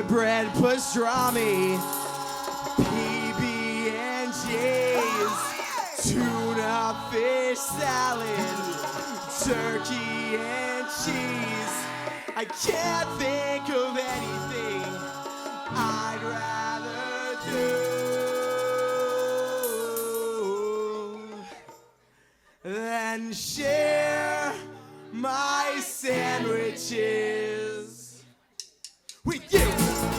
bread pastrami, PB&J's, tuna fish salad, turkey and cheese. I can't think of anything I'd rather do than share my sandwiches with you.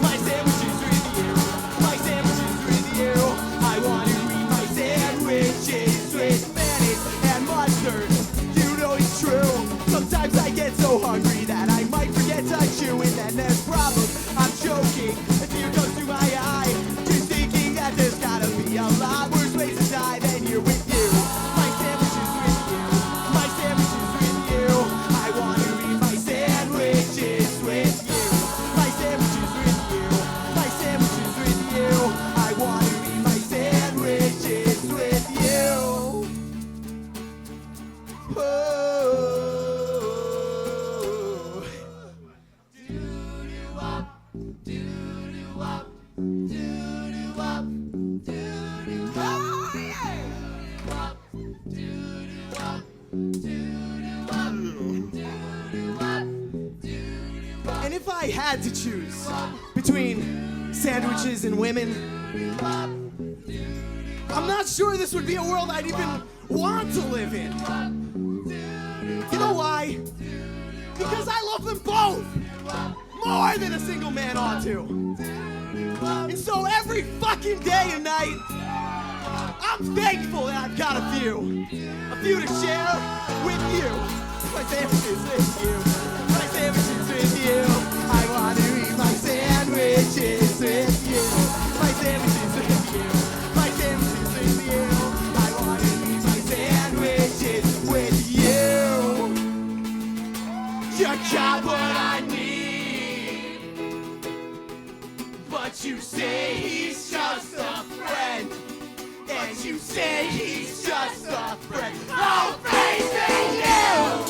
My sandwiches with you. My sandwiches with you. I want to eat my sandwiches with mayonnaise and mustard. You know it's true. Sometimes I get so hungry that I might forget to chew, and then there's problems. I'm joking. A tear goes to my eye, just thinking that there's gotta be a lot worse ways to die than here with you. My sandwiches with you. My sandwiches with you. I want to eat my sandwiches with you. My sandwiches with you. My sandwiches with you. I want to eat my sandwiches with you. Oh. And if I had to choose between sandwiches and women, I'm not sure this would be a world I'd even want to live in. You know why? Because I love them both more than a single man ought to. And so every fucking day and night, I'm thankful that I've got a few to share with you. My sandwiches with you. My sandwiches with you. I want to eat my sandwiches with you. My sandwiches with you. My sandwiches with you. I want to eat my sandwiches with you. You got what I need, but you say he's just a friend. And you say he's just a friend. Oh, facing you!